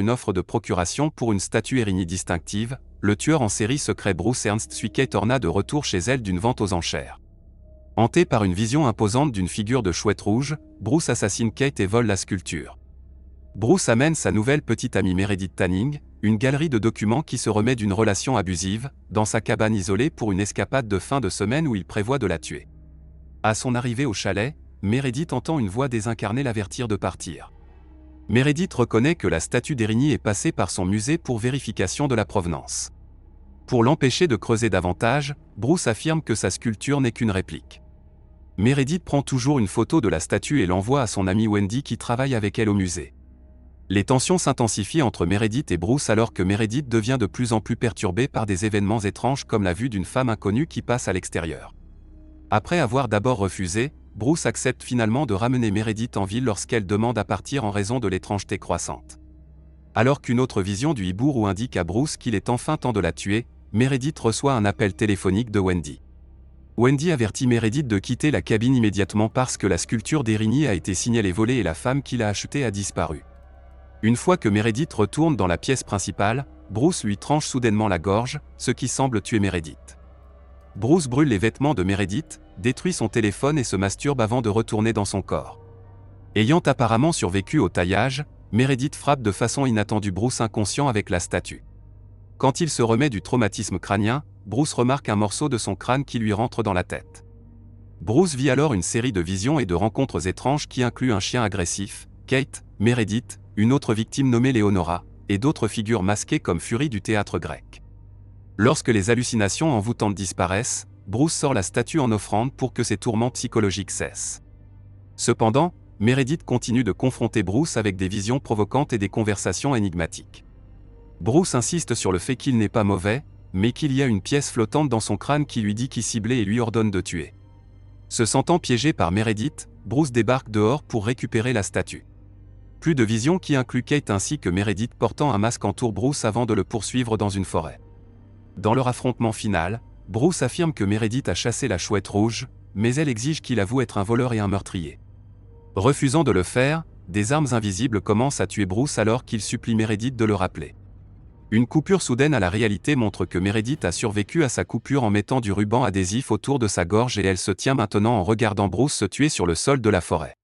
une offre de procuration pour une statue Eriny distinctive, le tueur en série secret Bruce Ernst suit Kate Horna de retour chez elle d'une vente aux enchères. Hanté par une vision imposante d'une figure de chouette rouge, Bruce assassine Kate et vole la sculpture. Bruce amène sa nouvelle petite amie Meredith Tanning, une galerie de documents qui se remet d'une relation abusive, dans sa cabane isolée pour une escapade de fin de semaine où il prévoit de la tuer. À son arrivée au chalet, Meredith entend une voix désincarnée l'avertir de partir. Meredith reconnaît que la statue d'Eriny est passée par son musée pour vérification de la provenance. Pour l'empêcher de creuser davantage, Bruce affirme que sa sculpture n'est qu'une réplique. Meredith prend toujours une photo de la statue et l'envoie à son amie Wendy qui travaille avec elle au musée. Les tensions s'intensifient entre Meredith et Bruce alors que Meredith devient de plus en plus perturbée par des événements étranges comme la vue d'une femme inconnue qui passe à l'extérieur. Après avoir d'abord refusé, Bruce accepte finalement de ramener Meredith en ville lorsqu'elle demande à partir en raison de l'étrangeté croissante. Alors qu'une autre vision du hibou indique à Bruce qu'il est enfin temps de la tuer, Meredith reçoit un appel téléphonique de Wendy. Wendy avertit Meredith de quitter la cabine immédiatement parce que la sculpture d'Eriny a été signalée volée et la femme qui l'a achetée a disparu. Une fois que Meredith retourne dans la pièce principale, Bruce lui tranche soudainement la gorge, ce qui semble tuer Meredith. Bruce brûle les vêtements de Meredith, détruit son téléphone et se masturbe avant de retourner dans son corps. Ayant apparemment survécu au taillage, Meredith frappe de façon inattendue Bruce inconscient avec la statue. Quand il se remet du traumatisme crânien, Bruce remarque un morceau de son crâne qui lui rentre dans la tête. Bruce vit alors une série de visions et de rencontres étranges qui incluent un chien agressif, Kate, Meredith, une autre victime nommée Leonora, et d'autres figures masquées comme Fury du théâtre grec. Lorsque les hallucinations envoûtantes disparaissent, Bruce sort la statue en offrande pour que ses tourments psychologiques cessent. Cependant, Meredith continue de confronter Bruce avec des visions provocantes et des conversations énigmatiques. Bruce insiste sur le fait qu'il n'est pas mauvais, mais qu'il y a une pièce flottante dans son crâne qui lui dit qui cibler et lui ordonne de tuer. Se sentant piégé par Meredith, Bruce débarque dehors pour récupérer la statue. Plus de visions qui incluent Kate ainsi que Meredith portant un masque entourent Bruce avant de le poursuivre dans une forêt. Dans leur affrontement final, Bruce affirme que Meredith a chassé la chouette rouge, mais elle exige qu'il avoue être un voleur et un meurtrier. Refusant de le faire, des armes invisibles commencent à tuer Bruce alors qu'il supplie Meredith de le rappeler. Une coupure soudaine à la réalité montre que Meredith a survécu à sa coupure en mettant du ruban adhésif autour de sa gorge et elle se tient maintenant en regardant Bruce se tuer sur le sol de la forêt.